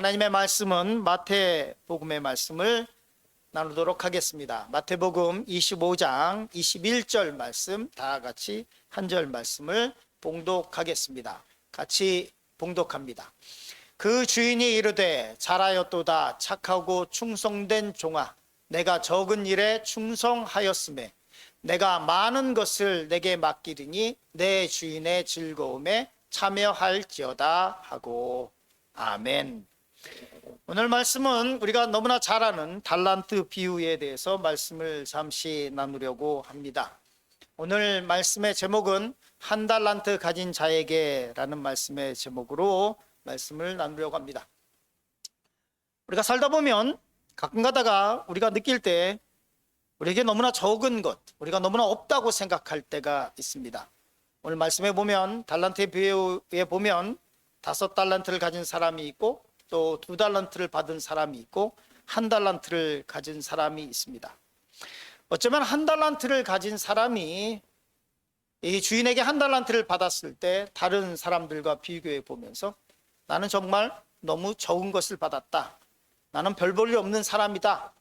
하나님의 말씀은 마태복음의 말씀을 나누도록 하겠습니다. 마태복음 25장 21절 말씀 다 같이 한 절 말씀을 봉독하겠습니다. 같이 봉독합니다. 그 주인이 이르되 잘하였도다 착하고 충성된 종아, 내가 적은 일에 충성하였음에 내가 많은 것을 내게 맡기리니 내 주인의 즐거움에 참여할지어다 하고. 아멘. 오늘 말씀은 우리가 너무나 잘 아는 달란트 비유에 대해서 말씀을 잠시 나누려고 합니다. 오늘 말씀의 제목은 한 달란트 가진 자에게 라는 말씀의 제목으로 말씀을 나누려고 합니다. 우리가 살다 보면 가끔 가다가 우리가 느낄 때 우리에게 너무나 적은 것, 우리가 너무나 없다고 생각할 때가 있습니다. 오늘 말씀에 보면 달란트의 비유에 보면 5달란트를 가진 사람이 있고 또 2달란트를 받은 사람이 있고 1달란트를 가진 사람이 있습니다. 어쩌면 1달란트를 가진 사람이 이 주인에게 1달란트를 받았을 때 다른 사람들과 비교해 보면서 나는 정말 너무 적은 것을 받았다. 나는 별 볼 일 없는 사람이다.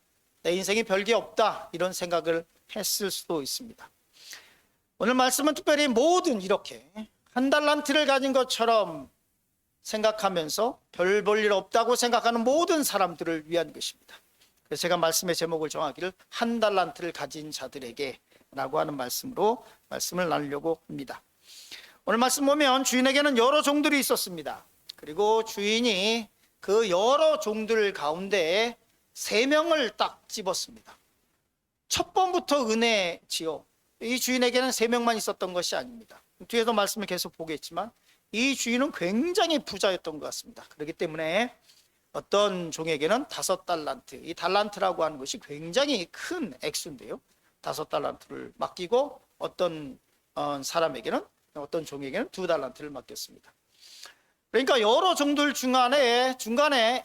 내 인생에 별게 없다. 이런 생각을 했을 수도 있습니다. 오늘 말씀은 특별히 모든 이렇게 1달란트를 가진 것처럼 생각하면서 별 볼 일 없다고 생각하는 모든 사람들을 위한 것입니다. 그래서 제가 말씀의 제목을 정하기를 1달란트를 가진 자들에게 라고 하는 말씀으로 말씀을 나누려고 합니다. 오늘 말씀 보면 주인에게는 여러 종들이 있었습니다. 그리고 주인이 그 여러 종들 가운데 3명을 딱 집었습니다. 첫 번부터 은혜지요. 이 주인에게는 3명만 있었던 것이 아닙니다. 뒤에도 말씀을 계속 보겠지만 이 주인은 굉장히 부자였던 것 같습니다. 그렇기 때문에 어떤 종에게는 5달란트, 이 달란트라고 하는 것이 굉장히 큰 액수인데요. 5달란트를 맡기고 어떤 사람에게는, 어떤 종에게는 2달란트를 맡겼습니다. 그러니까 여러 종들 중간에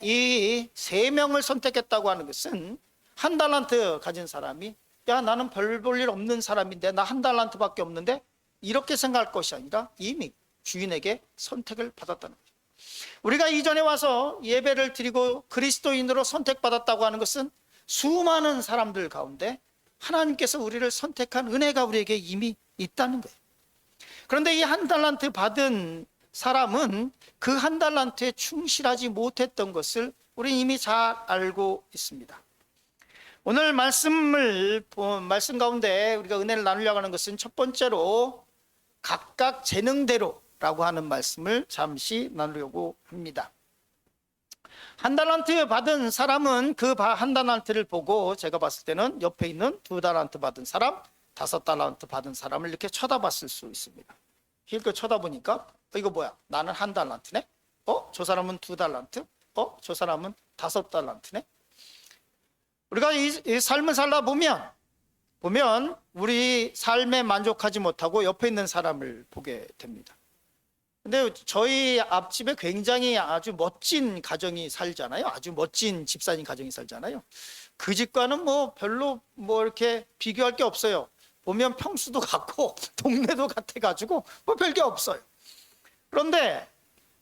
이 3명을 선택했다고 하는 것은 1달란트 가진 사람이 야, 나는 별 볼 일 없는 사람인데 나 1달란트밖에 없는데 이렇게 생각할 것이 아니라 이미 주인에게 선택을 받았다는 거죠. 우리가 이전에 와서 예배를 드리고 그리스도인으로 선택받았다고 하는 것은 수많은 사람들 가운데 하나님께서 우리를 선택한 은혜가 우리에게 이미 있다는 거예요. 그런데 이 1달란트 받은 사람은 그 1달란트에 충실하지 못했던 것을 우리 이미 잘 알고 있습니다. 오늘 말씀 가운데 우리가 은혜를 나누려고 하는 것은 첫 번째로 각각 재능대로 라고 하는 말씀을 잠시 나누려고 합니다. 1달란트 받은 사람은 그 1달란트를 보고 제가 봤을 때는 옆에 있는 2달란트 받은 사람, 5달란트 받은 사람을 이렇게 쳐다봤을 수 있습니다. 이렇게 쳐다보니까 이거 뭐야? 나는 1달란트네? 저 사람은 2달란트? 저 사람은 5달란트네? 우리가 이 삶을 살다 보면 우리 삶에 만족하지 못하고 옆에 있는 사람을 보게 됩니다. 근데 저희 앞집에 굉장히 아주 멋진 가정이 살잖아요. 아주 멋진 집사님 가정이 살잖아요. 그 집과는 별로 이렇게 비교할 게 없어요. 보면 평수도 같고 동네도 같아가지고 별게 없어요. 그런데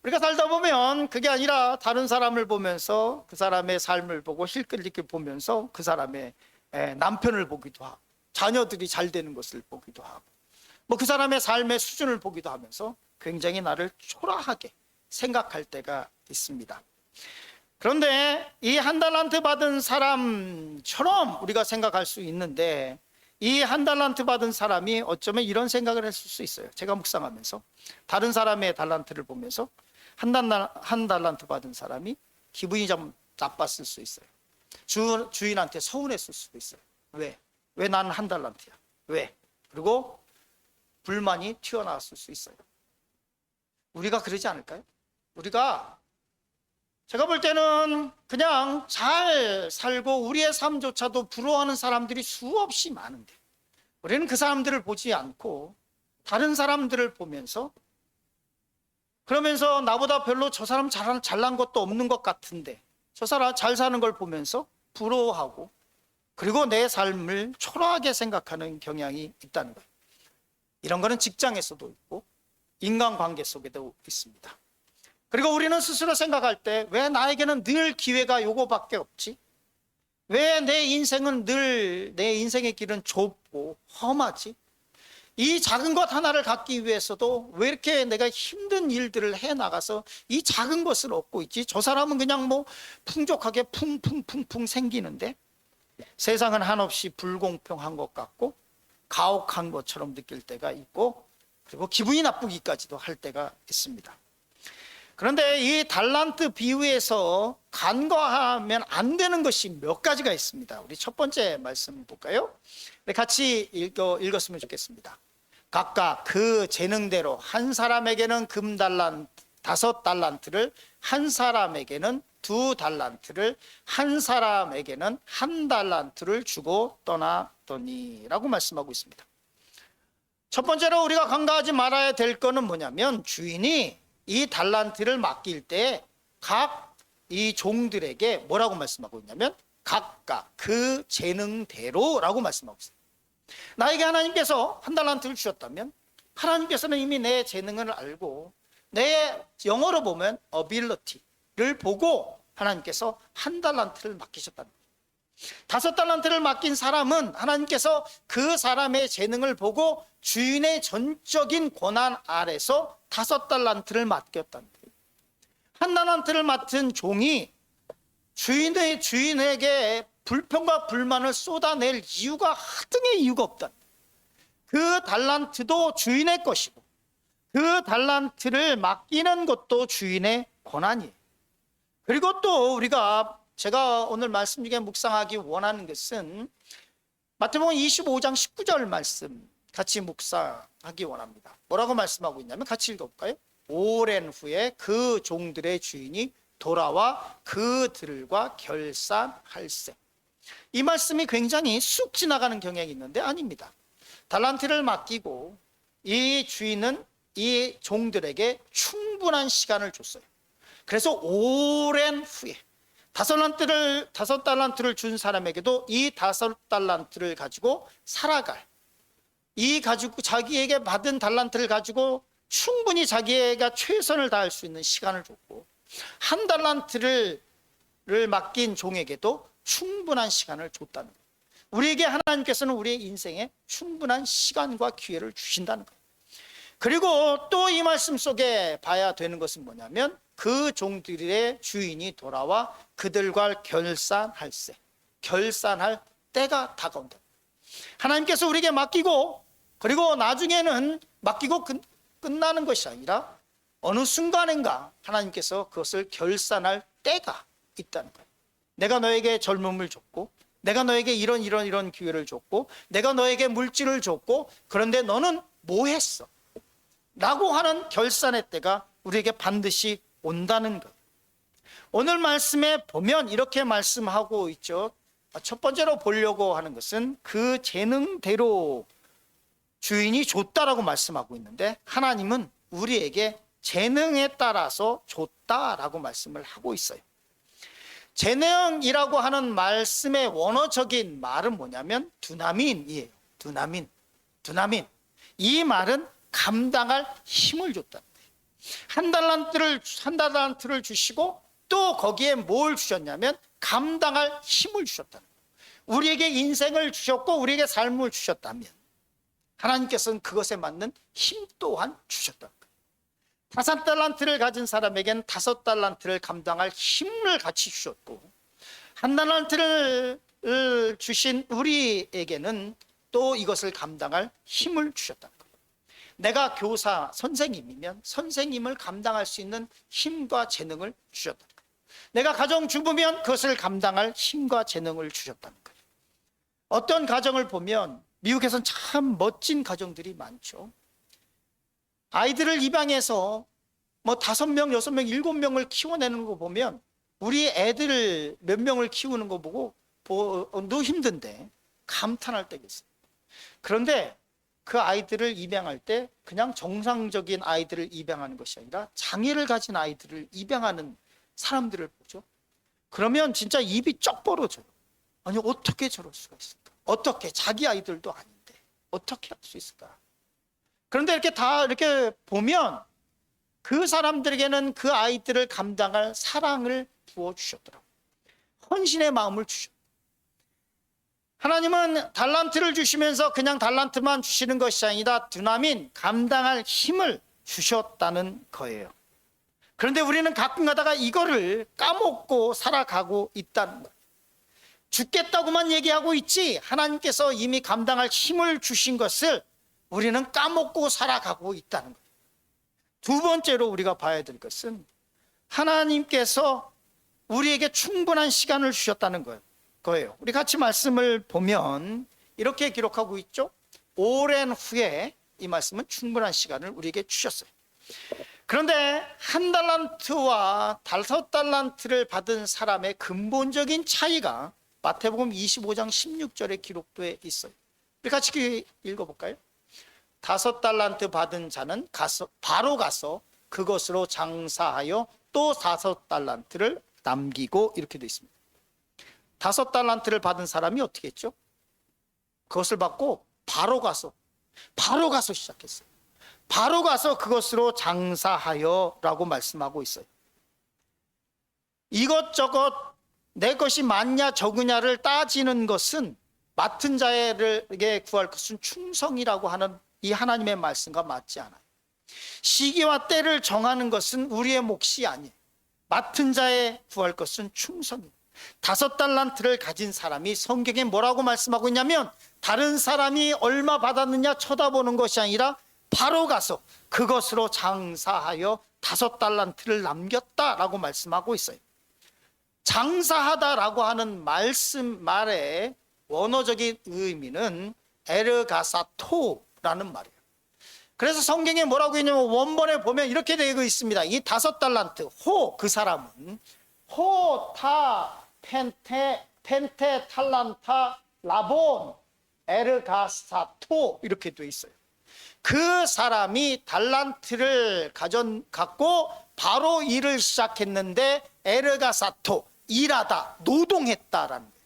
우리가 살다 보면 그게 아니라 다른 사람을 보면서 그 사람의 삶을 보고 힐끌힐끌 보면서 그 사람의 남편을 보기도 하고 자녀들이 잘 되는 것을 보기도 하고 그 사람의 삶의 수준을 보기도 하면서 굉장히 나를 초라하게 생각할 때가 있습니다. 그런데 이 1달란트 받은 사람처럼 우리가 생각할 수 있는데 이 1달란트 받은 사람이 어쩌면 이런 생각을 했을 수 있어요. 제가 묵상하면서 다른 사람의 달란트를 보면서 한 달란트 받은 사람이 기분이 좀 나빴을 수 있어요. 주인한테 서운했을 수도 있어요. 왜 나는 1달란트야? 왜? 그리고 불만이 튀어나왔을 수 있어요. 우리가 그러지 않을까요? 제가 볼 때는 그냥 잘 살고 우리의 삶조차도 부러워하는 사람들이 수없이 많은데 우리는 그 사람들을 보지 않고 다른 사람들을 보면서 그러면서 나보다 별로 저 사람 잘난 것도 없는 것 같은데 저 사람 잘 사는 걸 보면서 부러워하고 그리고 내 삶을 초라하게 생각하는 경향이 있다는 거예요. 이런 거는 직장에서도 있고 인간관계 속에도 있습니다. 그리고 우리는 스스로 생각할 때 왜 나에게는 늘 기회가 요거밖에 없지? 왜 내 인생은 늘 내 인생의 길은 좁고 험하지? 이 작은 것 하나를 갖기 위해서도 왜 이렇게 내가 힘든 일들을 해 나가서 이 작은 것을 얻고 있지? 저 사람은 그냥 뭐 풍족하게 풍풍풍풍 생기는데 세상은 한없이 불공평한 것 같고 가혹한 것처럼 느낄 때가 있고 그리고 기분이 나쁘기까지도 할 때가 있습니다. 그런데 이 달란트 비유에서 간과하면 안 되는 것이 몇 가지가 있습니다. 우리 첫 번째 말씀 볼까요? 같이 읽었으면 좋겠습니다. 각각 그 재능대로 한 사람에게는 금달란트 5달란트를, 한 사람에게는 2달란트를, 한 사람에게는 1달란트를 주고 떠나더니 라고 말씀하고 있습니다. 첫 번째로 우리가 간과하지 말아야 될 것은 뭐냐면 주인이 이 달란트를 맡길 때 각 이 종들에게 뭐라고 말씀하고 있냐면 각각 그 재능대로라고 말씀하고 있습니다. 나에게 하나님께서 1달란트를 주셨다면 하나님께서는 이미 내 재능을 알고 내 영어로 보면 ability를 보고 하나님께서 1달란트를 맡기셨다는 거예요. 5달란트를 맡긴 사람은 하나님께서 그 사람의 재능을 보고 주인의 전적인 권한 아래서 5달란트를 맡겼다는 거예요. 1달란트를 맡은 종이 주인에게 불평과 불만을 쏟아낼 이유가 하등의 이유가 없다. 그 달란트도 주인의 것이고 그 달란트를 맡기는 것도 주인의 권한이에요. 그리고 또 제가 오늘 말씀 중에 묵상하기 원하는 것은 마태복음 25장 19절 말씀 같이 묵상하기 원합니다. 뭐라고 말씀하고 있냐면 같이 읽어볼까요? 오랜 후에 그 종들의 주인이 돌아와 그들과 결산할세. 이 말씀이 굉장히 쑥 지나가는 경향이 있는데 아닙니다. 달란트를 맡기고 이 주인은 이 종들에게 충분한 시간을 줬어요. 그래서 오랜 후에 5달란트를 준 사람에게도 이 5달란트를 가지고 살아갈 가지고 자기에게 받은 달란트를 가지고 충분히 자기가 최선을 다할 수 있는 시간을 줬고 1달란트를 맡긴 종에게도 충분한 시간을 줬다는 거예요. 우리에게 하나님께서는 우리의 인생에 충분한 시간과 기회를 주신다는 거예요. 그리고 또 이 말씀 속에 봐야 되는 것은 뭐냐면 그 종들의 주인이 돌아와 그들과 결산할세. 결산할 때가 다가온다. 하나님께서 우리에게 맡기고 그리고 나중에는 맡기고 끝나는 것이 아니라 어느 순간인가 하나님께서 그것을 결산할 때가 있다는 거예요. 내가 너에게 젊음을 줬고 내가 너에게 이런 기회를 줬고 내가 너에게 물질을 줬고 그런데 너는 뭐 했어? 라고 하는 결산의 때가 우리에게 반드시 온다는 거예요. 오늘 말씀에 보면 이렇게 말씀하고 있죠. 첫 번째로 보려고 하는 것은 그 재능대로 주인이 줬다라고 말씀하고 있는데 하나님은 우리에게 재능에 따라서 줬다라고 말씀을 하고 있어요. 재능이라고 하는 말씀의 원어적인 말은 뭐냐면 두나민이에요. 두나민. 이 말은 감당할 힘을 줬다. 1달란트를 주시고 또 거기에 뭘 주셨냐면 감당할 힘을 주셨다는 거예요. 우리에게 인생을 주셨고 우리에게 삶을 주셨다면 하나님께서는 그것에 맞는 힘 또한 주셨다는 거예요. 5달란트를 가진 사람에게는 5달란트를 감당할 힘을 같이 주셨고 1달란트를 주신 우리에게는 또 이것을 감당할 힘을 주셨다는 거예요. 내가 교사, 선생님이면 선생님을 감당할 수 있는 힘과 재능을 주셨다는 거예요. 내가 가정주부면 그것을 감당할 힘과 재능을 주셨다는 거예요. 어떤 가정을 보면 미국에서는 참 멋진 가정들이 많죠. 아이들을 입양해서 뭐 5명, 6명, 7명을 키워내는 거 보면 우리 애들 몇 명을 키우는 거 보고 너 힘든데 감탄할 때가 있어요. 그런데 그 아이들을 입양할 때 그냥 정상적인 아이들을 입양하는 것이 아니라 장애를 가진 아이들을 입양하는 사람들을 보죠. 그러면 진짜 입이 쩍 벌어져요. 아니 어떻게 저럴 수가 있을까? 어떻게 자기 아이들도 아닌데 어떻게 할 수 있을까? 그런데 이렇게 다 이렇게 보면 그 사람들에게는 그 아이들을 감당할 사랑을 부어주셨더라고요. 헌신의 마음을 주셨어요. 하나님은 달란트를 주시면서 그냥 달란트만 주시는 것이 아니라 드나민 감당할 힘을 주셨다는 거예요. 그런데 우리는 가끔 가다가 이거를 까먹고 살아가고 있다는 거예요. 죽겠다고만 얘기하고 있지 하나님께서 이미 감당할 힘을 주신 것을 우리는 까먹고 살아가고 있다는 거예요. 두 번째로 우리가 봐야 될 것은 하나님께서 우리에게 충분한 시간을 주셨다는 거예요. 우리 같이 말씀을 보면 이렇게 기록하고 있죠. 오랜 후에 이 말씀은 충분한 시간을 우리에게 주셨어요. 그런데 1달란트와 5달란트를 받은 사람의 근본적인 차이가 마태복음 25장 16절에 기록되어 있어요. 우리 같이 읽어볼까요? 5달란트 받은 자는 바로 가서 그것으로 장사하여 또 5달란트를 남기고, 이렇게 되어 있습니다. 5달란트를 받은 사람이 어떻게 했죠? 그것을 받고 바로 가서 시작했어요. 바로 가서 그것으로 장사하여 라고 말씀하고 있어요. 이것저것 내 것이 많냐 적으냐를 따지는 것은 맡은 자에게 구할 것은 충성이라고 하는 이 하나님의 말씀과 맞지 않아요. 시기와 때를 정하는 것은 우리의 몫이 아니에요. 맡은 자에 구할 것은 충성이에요. 5달란트를 가진 사람이 성경에 뭐라고 말씀하고 있냐면 다른 사람이 얼마 받았느냐 쳐다보는 것이 아니라 바로 가서 그것으로 장사하여 5달란트를 남겼다라고 말씀하고 있어요. 장사하다라고 하는 말의 원어적인 의미는 에르가사토라는 말이에요. 그래서 성경에 뭐라고 했냐면 원본에 보면 이렇게 되어 있습니다. 이 5달란트, 그 사람은 호타 펜테 탈란타 라본 에르가사토 이렇게 되어 있어요. 그 사람이 달란트를 갖고 바로 일을 시작했는데 에르가사토, 일하다, 노동했다라는 거예요.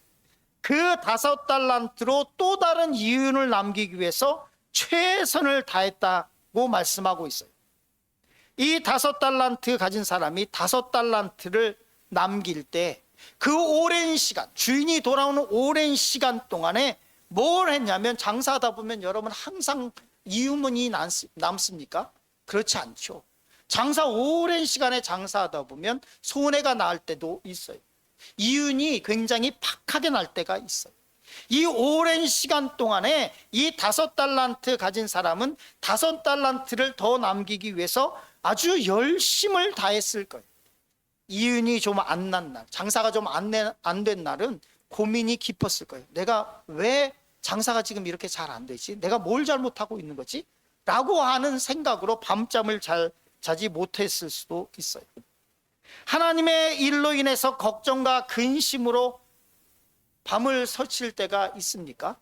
그 5달란트로 또 다른 이윤을 남기기 위해서 최선을 다했다고 말씀하고 있어요. 이 5달란트 가진 사람이 5달란트를 남길 때 그 오랜 시간, 주인이 돌아오는 오랜 시간 동안에 뭘 했냐면, 장사하다 보면 여러분 항상 이유문이 남습니까? 그렇지 않죠. 장사 오랜 시간에 장사하다 보면 손해가 날 때도 있어요. 이윤이 굉장히 팍하게 날 때가 있어요. 이 오랜 시간 동안에 이 5달란트 가진 사람은 5달란트를 더 남기기 위해서 아주 열심을 다했을 거예요. 이윤이 좀 안 난 날, 장사가 좀 안 된 날은 고민이 깊었을 거예요. 내가 왜 장사가 지금 이렇게 잘 안 되지? 내가 뭘 잘못하고 있는 거지? 라고 하는 생각으로 밤잠을 잘 자지 못했을 수도 있어요. 하나님의 일로 인해서 걱정과 근심으로 밤을 설칠 때가 있습니까?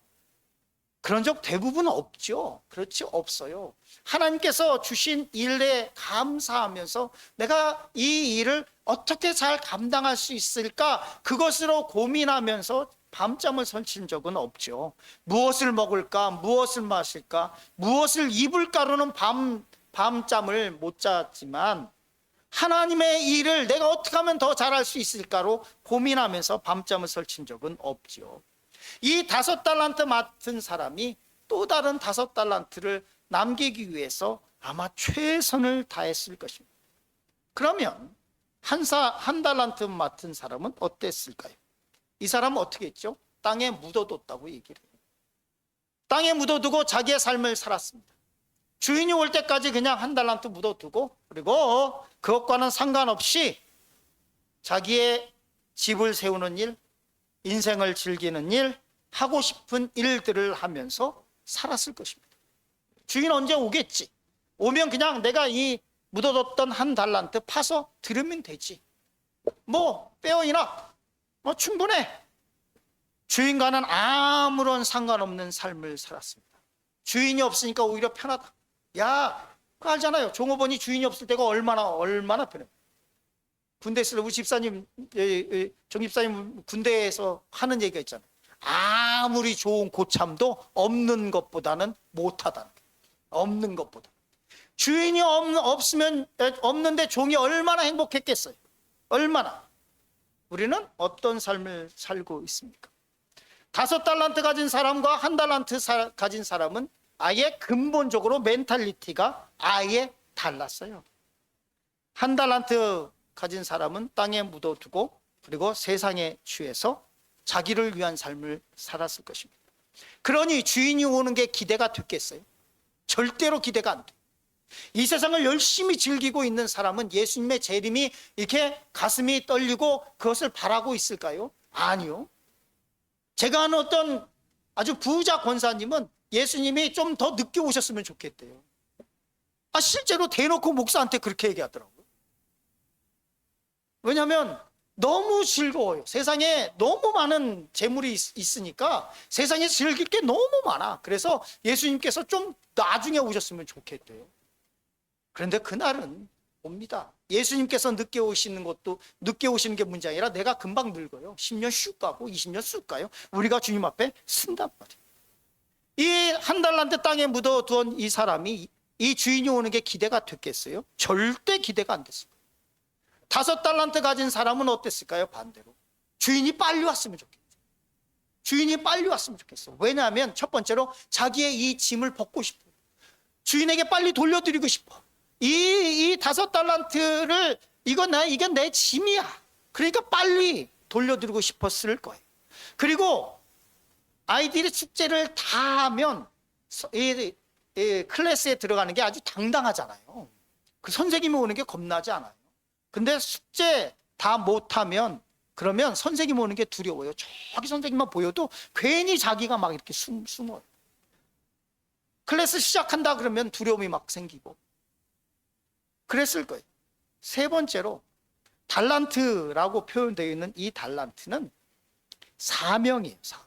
그런 적 대부분 없죠. 그렇지, 없어요. 하나님께서 주신 일에 감사하면서 내가 이 일을 어떻게 잘 감당할 수 있을까? 그것으로 고민하면서 밤잠을 설친 적은 없죠. 무엇을 먹을까? 무엇을 마실까? 무엇을 입을까로는 밤잠을 못 잤지만 하나님의 일을 내가 어떻게 하면 더 잘할 수 있을까로 고민하면서 밤잠을 설친 적은 없죠. 이 5달란트 맡은 사람이 또 다른 5달란트를 남기기 위해서 아마 최선을 다했을 것입니다. 그러면 한 달란트 맡은 사람은 어땠을까요? 이 사람은 어떻게 했죠? 땅에 묻어뒀다고 얘기를 해요. 땅에 묻어두고 자기의 삶을 살았습니다. 주인이 올 때까지 그냥 1달란트 묻어두고, 그리고 그것과는 상관없이 자기의 집을 세우는 일, 인생을 즐기는 일, 하고 싶은 일들을 하면서 살았을 것입니다. 주인 언제 오겠지? 오면 그냥 내가 이 묻어뒀던 1달란트 파서 들으면 되지. 뭐 빼어이나 충분해. 주인과는 아무런 상관없는 삶을 살았습니다. 주인이 없으니까 오히려 편하다. 야, 그거 알잖아요. 종업원이 주인이 없을 때가 얼마나 편해요. 군대 있을 때 우리 집사님, 정 집사님 군대에서 하는 얘기가 있잖아요. 아무리 좋은 고참도 없는 것보다는 못하다는 거예요. 없는 것보다. 주인이 없는데 종이 얼마나 행복했겠어요. 얼마나. 우리는 어떤 삶을 살고 있습니까? 5달란트 가진 사람과 1달란트 가진 사람은 아예 근본적으로 멘탈리티가 아예 달랐어요. 1달란트 가진 사람은 땅에 묻어두고 그리고 세상에 취해서 자기를 위한 삶을 살았을 것입니다. 그러니 주인이 오는 게 기대가 됐겠어요? 절대로 기대가 안 돼요. 이 세상을 열심히 즐기고 있는 사람은 예수님의 재림이 이렇게 가슴이 떨리고 그것을 바라고 있을까요? 아니요. 제가 아는 어떤 아주 부자 권사님은 예수님이 좀 더 늦게 오셨으면 좋겠대요. 실제로 대놓고 목사한테 그렇게 얘기하더라고요. 왜냐하면 너무 즐거워요. 세상에 너무 많은 재물이 있으니까 세상에 즐길 게 너무 많아. 그래서 예수님께서 좀 나중에 오셨으면 좋겠대요. 그런데 그날은 옵니다. 예수님께서 늦게 오시는 게 문제 아니라 내가 금방 늙어요. 10년 쑥 가고 20년 쑥 가요. 우리가 주님 앞에 쓴단 말이에요. 이 1달란트 땅에 묻어두은 이 사람이 이 주인이 오는 게 기대가 됐겠어요? 절대 기대가 안 됐어요. 5달란트 가진 사람은 어땠을까요? 반대로 주인이 빨리 왔으면 좋겠어요. 주인이 빨리 왔으면 좋겠어. 왜냐하면 첫 번째로 자기의 이 짐을 벗고 싶어. 주인에게 빨리 돌려드리고 싶어. 이 5달란트를 이게 내 짐이야. 그러니까 빨리 돌려드리고 싶었을 거예요. 그리고 아이들이 숙제를 다 하면 이 클래스에 들어가는 게 아주 당당하잖아요. 그 선생님이 오는 게 겁나지 않아요. 근데 숙제 다 못하면 그러면 선생님 오는 게 두려워요. 저기 선생님만 보여도 괜히 자기가 막 이렇게 숨어요. 클래스 시작한다 그러면 두려움이 막 생기고 그랬을 거예요. 세 번째로 달란트라고 표현되어 있는 이 달란트는 사명이에요. 사명.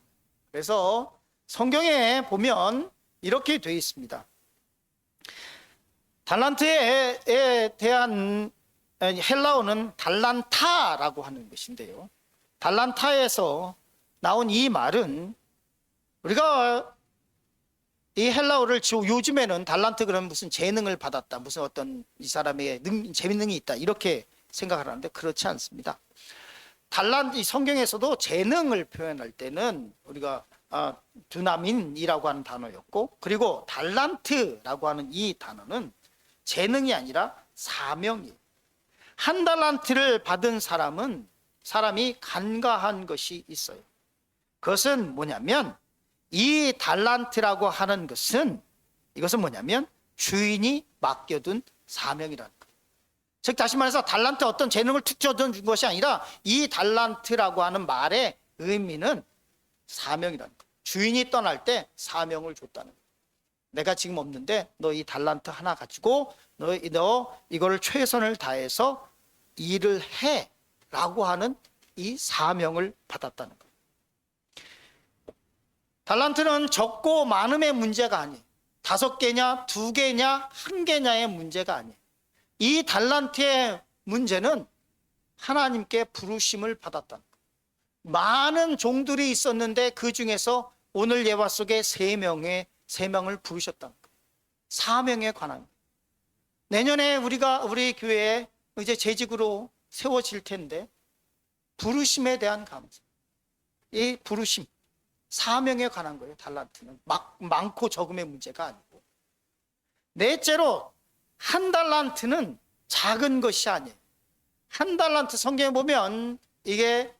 그래서 성경에 보면 이렇게 되어 있습니다. 달란트에 대한 헬라어는 달란타라고 하는 것인데요. 달란타에서 나온 이 말은 우리가 이 헬라어를 요즘에는 달란트 그러면 무슨 재능을 받았다, 무슨 어떤 이 사람의 재능이 있다 이렇게 생각을 하는데 그렇지 않습니다. 이 성경에서도 재능을 표현할 때는 우리가 두나민이라고 하는 단어였고, 그리고 달란트라고 하는 이 단어는 재능이 아니라 사명이에요. 1달란트를 받은 사람이 간과한 것이 있어요. 그것은 뭐냐면 이 달란트라고 하는 이것은 뭐냐면 주인이 맡겨둔 사명이라는 거예요. 즉 다시 말해서 달란트 어떤 재능을 툭 준 것이 아니라 이 달란트라고 하는 말의 의미는 사명이라는 거예요. 주인이 떠날 때 사명을 줬다는 거예요. 내가 지금 없는데 너 이 달란트 하나 가지고 너 이거를 최선을 다해서 일을 해 라고 하는 이 사명을 받았다는 거예요. 달란트는 적고 많음의 문제가 아니에요. 5개냐 2개냐 1개냐의 문제가 아니에요. 이 달란트의 문제는 하나님께 부르심을 받았다는 거예요. 많은 종들이 있었는데 그 중에서 오늘 예화 속에 3명을 부르셨다는 거예요. 사명에 관한 거예요. 내년에 우리 교회에 이제 재직으로 세워질 텐데 부르심에 대한 감사, 이 부르심, 사명에 관한 거예요. 달란트는 많고 적음의 문제가 아니고. 넷째로 1달란트는 작은 것이 아니에요. 1달란트 성경에 보면 이게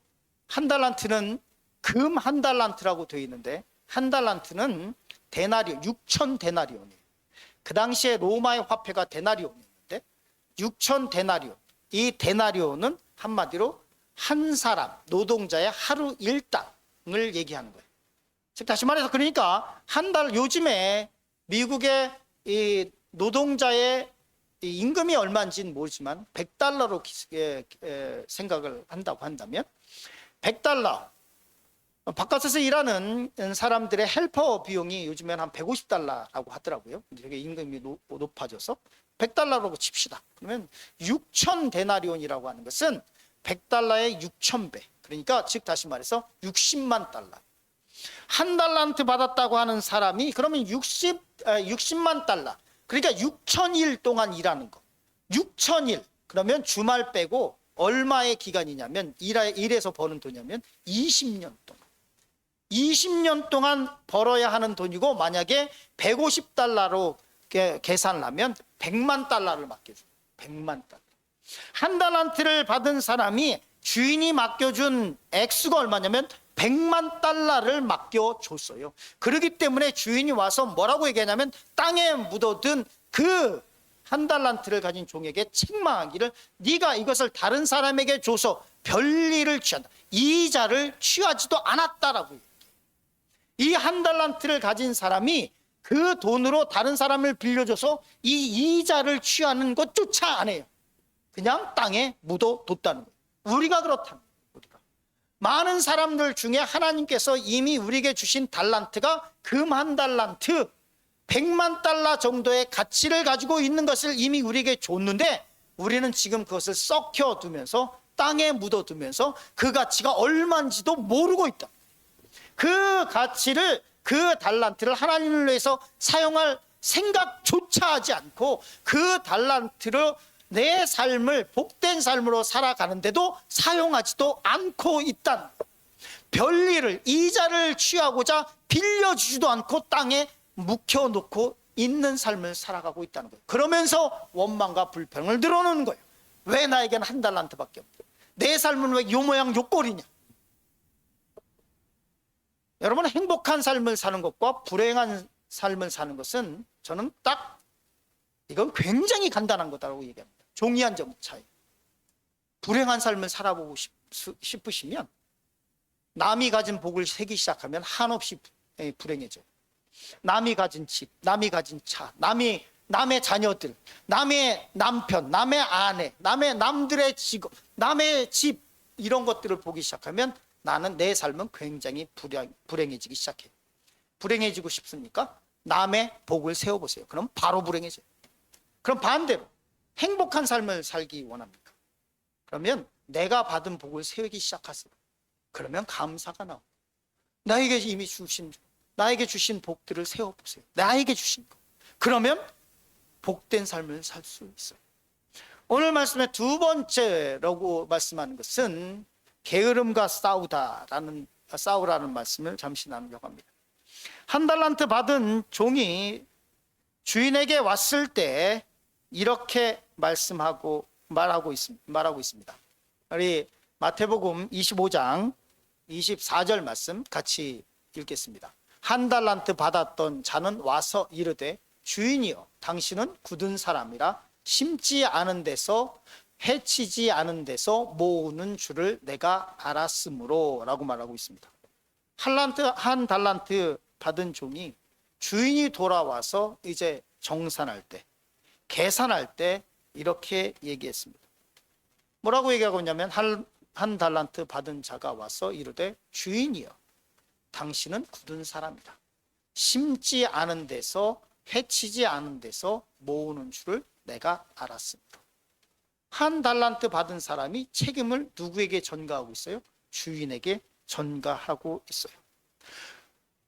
1달란트는 금 1달란트라고 되어 있는데 1달란트는 데나리온, 6천 데나리온이에요. 그 당시에 로마의 화폐가 데나리온이었는데 6천 데나리온, 이 데나리온은 한마디로 한 사람 노동자의 하루 일당을 얘기하는 거예요. 즉 다시 말해서 그러니까 요즘에 미국의 이 노동자의 이 임금이 얼마인지는 모르지만 100달러로 생각을 한다고 한다면 100달러, 바깥에서 일하는 사람들의 헬퍼 비용이 요즘엔 한 150달러라고 하더라고요. 되게 임금이 높아져서 100달러로 칩시다. 그러면 6천 데나리온이라고 하는 것은 100달러의 6,000배. 그러니까 즉 다시 말해서 60만 달러. 1달란트 받았다고 하는 사람이 그러면 60만 달러, 그러니까 6,000일 동안 일하는 거. 6,000일. 그러면 주말 빼고 얼마의 기간이냐면 일해서 버는 돈이냐면 20년 동안. 20년 동안 벌어야 하는 돈이고 만약에 150달러로 계산을 하면 100만 달러를 맡겨줘요. 100만 달러. 한 달란트를 받은 사람이 주인이 맡겨준 액수가 얼마냐면 100만 달러를 맡겨줬어요. 그렇기 때문에 주인이 와서 뭐라고 얘기하냐면 땅에 묻어든 그 한 달란트를 가진 종에게 책망하기를 네가 이것을 다른 사람에게 줘서 별일을 취한다. 이자를 취하지도 않았다라고. 이 한 달란트를 가진 사람이 그 돈으로 다른 사람을 빌려줘서 이 이자를 취하는 것조차 안 해요. 그냥 땅에 묻어뒀다는 거예요. 우리가 그렇다는 거예요. 우리가. 많은 사람들 중에 하나님께서 이미 우리에게 주신 달란트가 금 한 달란트 100만 달러 정도의 가치를 가지고 있는 것을 이미 우리에게 줬는데 우리는 지금 그것을 썩혀두면서 땅에 묻어두면서 그 가치가 얼마인지도 모르고 있다. 그 가치를, 그 달란트를 하나님을 위해서 사용할 생각조차 하지 않고 그 달란트로 내 삶을 복된 삶으로 살아가는데도 사용하지도 않고 있다는 거예요. 별일을, 이자를 취하고자 빌려주지도 않고 땅에 묵혀놓고 있는 삶을 살아가고 있다는 거예요. 그러면서 원망과 불평을 늘어놓는 거예요. 왜 나에게는 한 달란트밖에 없냐? 내 삶은 왜 요 모양 요 꼴이냐? 여러분, 행복한 삶을 사는 것과 불행한 삶을 사는 것은 저는 딱 이건 굉장히 간단한 거다라고 얘기합니다. 종이 한 점 차이. 불행한 삶을 살아보고 싶으시면 남이 가진 복을 세기 시작하면 한없이 불행해져요. 남이 가진 집, 남이 가진 차, 남의 자녀들, 남의 남편, 남의 아내, 남들의 직업, 남의 집 이런 것들을 보기 시작하면 나는 내 삶은 굉장히 불행해지기 시작해요. 불행해지고 싶습니까? 남의 복을 세워보세요. 그럼 바로 불행해져요. 그럼 반대로 행복한 삶을 살기 원합니까? 그러면 내가 받은 복을 세우기 시작하세요. 그러면 감사가 나옵니다. 나에게 이미 나에게 주신 복들을 세워보세요. 나에게 주신 것. 그러면 복된 삶을 살 수 있어요. 오늘 말씀의 두 번째라고 말씀하는 것은 게으름과 싸우라는 말씀을 잠시 나누려고 합니다. 한 달란트 받은 종이 주인에게 왔을 때 이렇게 말하고 있습니다. 우리 마태복음 25장 24절 말씀 같이 읽겠습니다. 한 달란트 받았던 자는 와서 이르되 주인이여 당신은 굳은 사람이라 심지 않은 데서 해치지 않은 데서 모으는 줄을 내가 알았으므로 라고 말하고 있습니다. 한 달란트 받은 종이 주인이 돌아와서 이제 정산할 때, 계산할 때 이렇게 얘기했습니다. 뭐라고 얘기하고 있냐면 한 달란트 받은 자가 와서 이르되 주인이여 당신은 굳은 사람이다. 심지 않은 데서 해치지 않은 데서 모으는 줄을 내가 알았습니다. 한 달란트 받은 사람이 책임을 누구에게 전가하고 있어요? 주인에게 전가하고 있어요.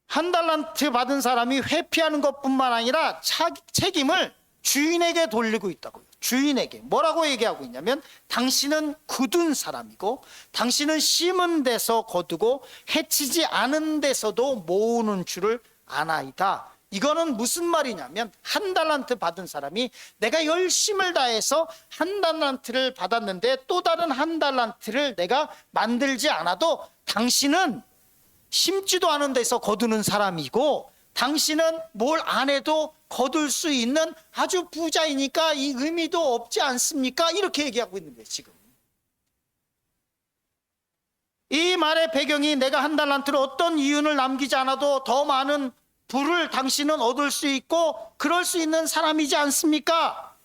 한 달란트 받은 사람이 회피하는 것뿐만 아니라 책임을 주인에게 돌리고 있다고요. 주인에게 뭐라고 얘기하고 있냐면 당신은 굳은 사람이고 당신은 심은 데서 거두고 해치지 않은 데서도 모으는 줄을 아나이다. 이거는 무슨 말이냐면 한 달란트 받은 사람이 내가 열심을 다해서 한 달란트를 받았는데 또 다른 한 달란트를 내가 만들지 않아도 당신은 심지도 않은 데서 거두는 사람이고 당신은 뭘 안 해도 거둘 수 있는 아주 부자이니까 이 의미도 없지 않습니까? 이렇게 얘기하고 있는 거예요. 지금 이 말의 배경이 내가 한 달란트로 어떤 이윤을 남기지 않아도 더 많은 부를 당신은 얻을 수 있고 그럴 수 있는 사람이지 않습니까?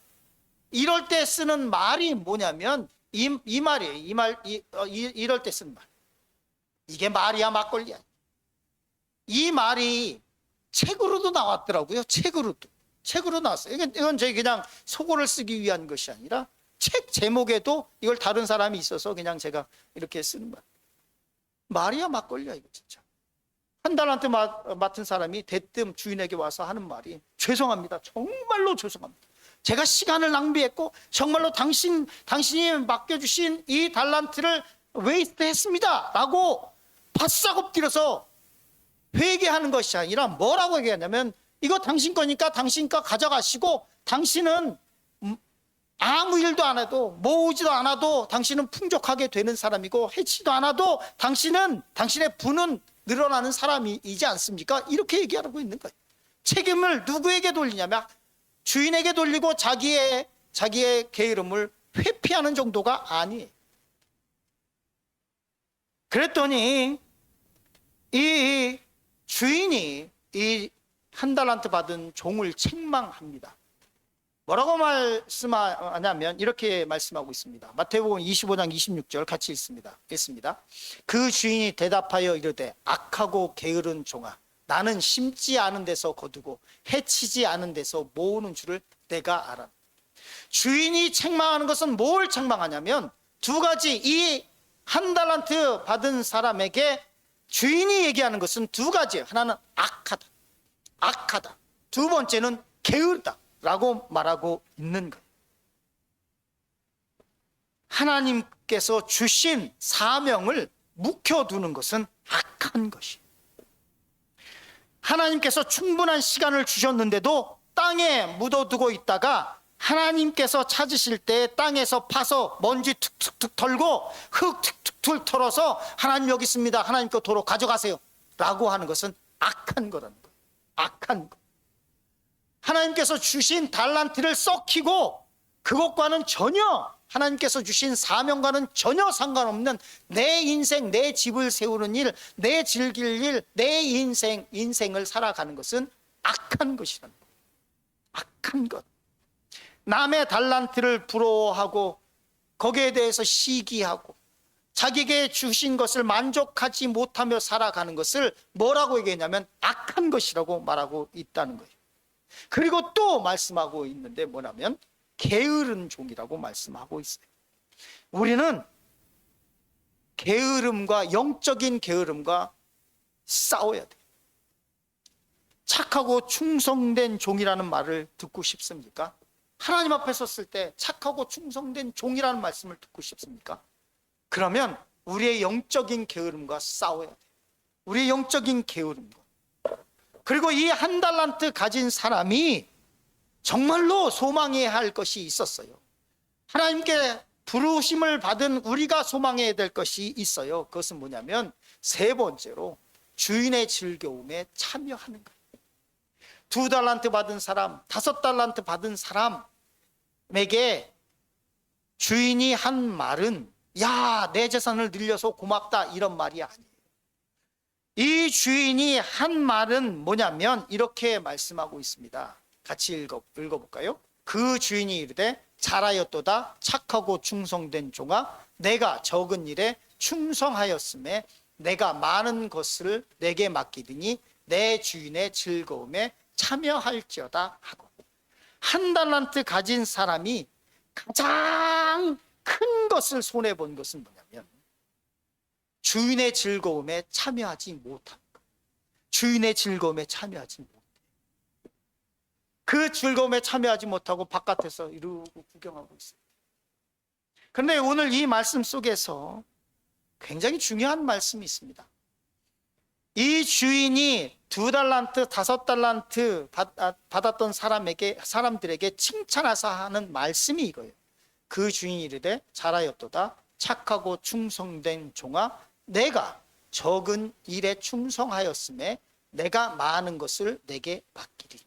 이럴 때 쓰는 말이 뭐냐면 이 말이에요. 이럴 때 쓰는 말. 이게 말이야 막걸리야. 이 말이 책으로도 나왔더라고요. 책으로 나왔어요. 이건 저희 그냥 속어를 쓰기 위한 것이 아니라 책 제목에도 이걸 다른 사람이 있어서 그냥 제가 이렇게 쓰는 말. 말이야 막걸리야 이거 진짜. 한 달란트 맡은 사람이 대뜸 주인에게 와서 하는 말이 죄송합니다. 정말로 죄송합니다. 제가 시간을 낭비했고 정말로 당신이 맡겨주신 이 달란트를 웨이스트했습니다 라고 바싹 엎드려서 회개하는 것이 아니라 뭐라고 얘기하냐면, 이거 당신 거니까 당신 거 가져가시고, 당신은 아무 일도 안 해도, 모으지도 않아도 당신은 풍족하게 되는 사람이고, 해치도 않아도 당신의 부는 늘어나는 사람이지 않습니까? 이렇게 얘기하고 있는 거예요. 책임을 누구에게 돌리냐면 주인에게 돌리고 자기의 게으름을 회피하는 정도가 아니에요. 그랬더니 이 주인이 이 한 달란트 받은 종을 책망합니다. 뭐라고 말씀하냐면 이렇게 말씀하고 있습니다. 마태복음 25장 26절 같이 읽습니다. 그 주인이 대답하여 이르되 악하고 게으른 종아, 나는 심지 않은 데서 거두고 해치지 않은 데서 모으는 줄을 내가 알아. 주인이 책망하는 것은 뭘 책망하냐면 두 가지. 이 한 달란트 받은 사람에게 주인이 얘기하는 것은 두 가지. 하나는 악하다. 두 번째는 게으르다 라고 말하고 있는 거예요. 하나님께서 주신 사명을 묵혀두는 것은 악한 것이에요. 하나님께서 충분한 시간을 주셨는데도 땅에 묻어두고 있다가 하나님께서 찾으실 때 땅에서 파서 먼지 툭툭툭 털고 흙 툭툭툭 털어서 하나님 여기 있습니다, 하나님 거 도로 가져가세요 라고 하는 것은 악한 거라는 거예요. 악한 거. 하나님께서 주신 달란트를 썩히고 그것과는 전혀, 하나님께서 주신 사명과는 전혀 상관없는 내 인생, 내 집을 세우는 일, 내 즐길 일, 내 인생을 살아가는 것은 악한 것이라는 거예요. 악한 것. 남의 달란트를 부러워하고 거기에 대해서 시기하고 자기에게 주신 것을 만족하지 못하며 살아가는 것을 뭐라고 얘기했냐면 악한 것이라고 말하고 있다는 거예요. 그리고 또 말씀하고 있는데 뭐냐면 게으른 종이라고 말씀하고 있어요. 우리는 게으름과, 영적인 게으름과 싸워야 돼요. 착하고 충성된 종이라는 말을 듣고 싶습니까? 하나님 앞에 섰을 때 착하고 충성된 종이라는 말씀을 듣고 싶습니까? 그러면 우리의 영적인 게으름과 싸워야 돼요. 우리의 영적인 게으름과. 그리고 이 한 달란트 가진 사람이 정말로 소망해야 할 것이 있었어요. 하나님께 부르심을 받은 우리가 소망해야 될 것이 있어요. 그것은 뭐냐면 세 번째로 주인의 즐거움에 참여하는 거예요. 2달란트 받은 사람, 5달란트 받은 사람에게 주인이 한 말은 야, 내 재산을 늘려서 고맙다 이런 말이 아니에요. 이 주인이 한 말은 뭐냐면 이렇게 말씀하고 있습니다. 같이 읽어볼까요? 그 주인이 이르되 잘하였도다 착하고 충성된 종아, 내가 적은 일에 충성하였음에 내가 많은 것을 내게 맡기더니 내 주인의 즐거움에 참여할지어다 하고, 한 달란트 가진 사람이 가장 큰 것을 손해본 것은 뭐냐면 주인의 즐거움에 참여하지 못한 것. 주인의 즐거움에 참여하지 못해. 그 즐거움에 참여하지 못하고 바깥에서 이러고 구경하고 있어요. 그런데 오늘 이 말씀 속에서 굉장히 중요한 말씀이 있습니다. 이 주인이 2달란트, 5달란트 받았던 사람들에게 칭찬하사 하는 말씀이 이거예요. 그 주인이 이르되 잘하였도다 착하고 충성된 종아, 내가 적은 일에 충성하였음에 내가 많은 것을 내게 맡기리니.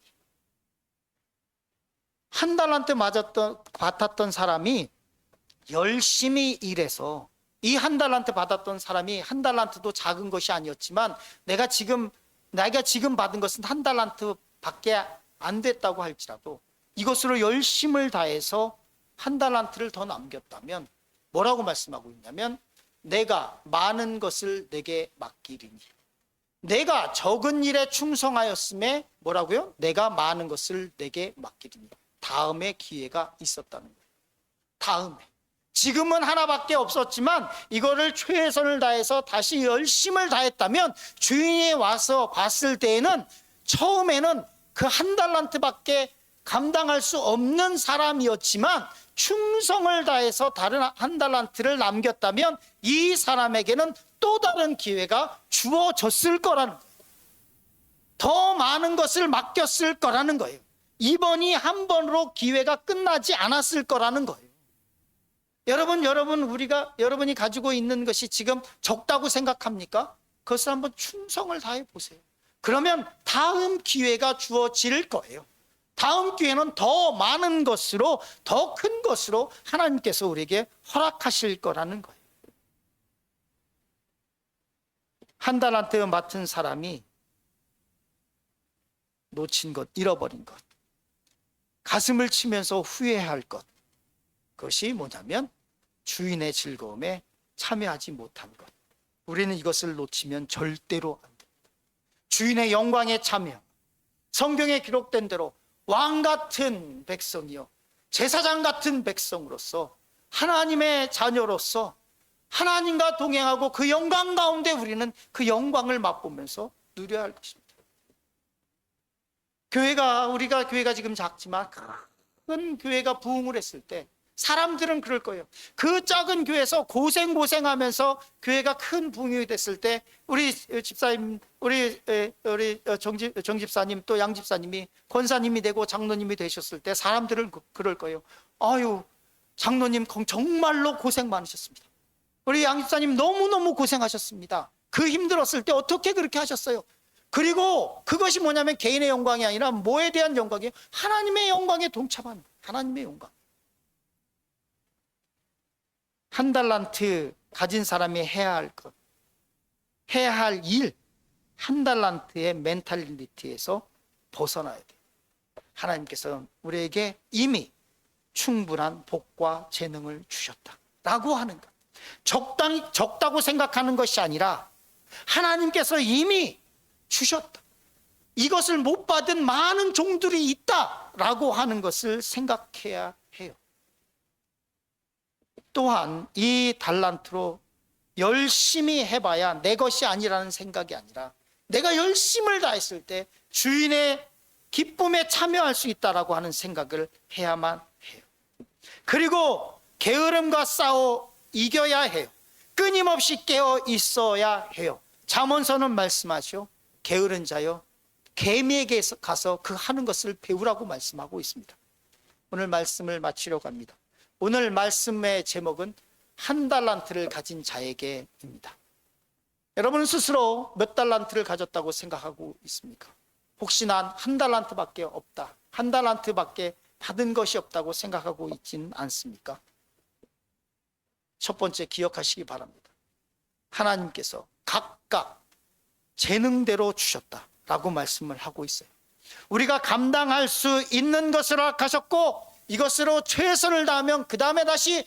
1달란트 받았던 사람이 열심히 일해서, 이 1달란트 받았던 사람이 1달란트도 작은 것이 아니었지만 내가 지금 받은 것은 1달란트 밖에 안 됐다고 할지라도 이것으로 열심을 다해서 1달란트를 더 남겼다면 뭐라고 말씀하고 있냐면 내가 많은 것을 내게 맡기리니. 내가 적은 일에 충성하였음에 뭐라고요? 내가 많은 것을 내게 맡기리니. 다음에 기회가 있었다는 거예요. 다음에. 지금은 하나밖에 없었지만 이거를 최선을 다해서 다시 열심을 다했다면 주인이 와서 봤을 때에는 처음에는 그 한 달란트밖에 감당할 수 없는 사람이었지만 충성을 다해서 다른 한 달란트를 남겼다면 이 사람에게는 또 다른 기회가 주어졌을 거라는 거예요. 더 많은 것을 맡겼을 거라는 거예요. 이번이 한 번으로 기회가 끝나지 않았을 거라는 거예요. 여러분이 가지고 있는 것이 지금 적다고 생각합니까? 그것을 한번 충성을 다해 보세요. 그러면 다음 기회가 주어질 거예요. 다음 기회는 더 많은 것으로, 더 큰 것으로 하나님께서 우리에게 허락하실 거라는 거예요. 한 달란트 맡은 사람이 놓친 것, 잃어버린 것, 가슴을 치면서 후회할 것, 그것이 뭐냐면 주인의 즐거움에 참여하지 못한 것. 우리는 이것을 놓치면 절대로 안 됩니다. 주인의 영광에 참여, 성경에 기록된 대로 왕 같은 백성이요, 제사장 같은 백성으로서, 하나님의 자녀로서 하나님과 동행하고 그 영광 가운데 우리는 그 영광을 맛보면서 누려야 할 것입니다. 우리가 교회가 지금 작지만 큰 교회가 부흥을 했을 때 사람들은 그럴 거예요. 그 작은 교회에서 고생하면서 교회가 큰 부흥이 됐을 때 우리 집사님, 우리 정 집사님 또 양 집사님이 권사님이 되고 장로님이 되셨을 때 사람들은 그럴 거예요. 아유, 장로님 정말로 고생 많으셨습니다. 우리 양 집사님 너무너무 고생하셨습니다. 그 힘들었을 때 어떻게 그렇게 하셨어요? 그리고 그것이 뭐냐면 개인의 영광이 아니라 뭐에 대한 영광이에요? 하나님의 영광에 동참한 하나님의 영광. 한 달란트 가진 사람이 해야 할 것, 해야 할 일, 한 달란트의 멘탈리티에서 벗어나야 돼요. 하나님께서 우리에게 이미 충분한 복과 재능을 주셨다라고 하는 것. 적다고 생각하는 것이 아니라 하나님께서 이미 주셨다. 이것을 못 받은 많은 종들이 있다라고 하는 것을 생각해야 해요. 또한 이 달란트로 열심히 해봐야 내 것이 아니라는 생각이 아니라 내가 열심을 다했을 때 주인의 기쁨에 참여할 수 있다라고 하는 생각을 해야만 해요. 그리고 게으름과 싸워 이겨야 해요. 끊임없이 깨어 있어야 해요. 잠언서는 말씀하죠. 게으른 자여 개미에게 가서 그 하는 것을 배우라고 말씀하고 있습니다. 오늘 말씀을 마치려고 합니다. 오늘 말씀의 제목은 한 달란트를 가진 자에게입니다. 여러분 스스로 몇 달란트를 가졌다고 생각하고 있습니까? 혹시 난 한 달란트밖에 없다, 한 달란트밖에 받은 것이 없다고 생각하고 있지는 않습니까? 첫 번째 기억하시기 바랍니다. 하나님께서 각각 재능대로 주셨다라고 말씀을 하고 있어요. 우리가 감당할 수 있는 것을 허락하셨고 이것으로 최선을 다하면 그 다음에 다시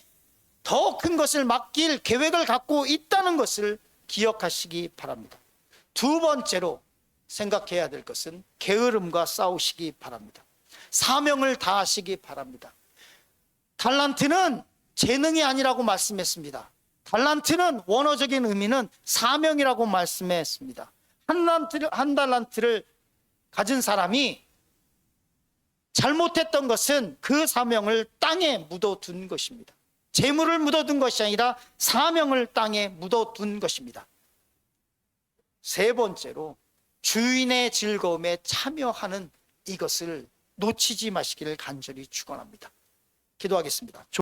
더 큰 것을 맡길 계획을 갖고 있다는 것을 기억하시기 바랍니다. 두 번째로 생각해야 될 것은 게으름과 싸우시기 바랍니다. 사명을 다하시기 바랍니다. 달란트는 재능이 아니라고 말씀했습니다. 달란트는 원어적인 의미는 사명이라고 말씀했습니다. 한 달란트를 가진 사람이 잘못했던 것은 그 사명을 땅에 묻어둔 것입니다. 재물을 묻어둔 것이 아니라 사명을 땅에 묻어둔 것입니다. 세 번째로 주인의 즐거움에 참여하는 이것을 놓치지 마시기를 간절히 축원합니다. 기도하겠습니다.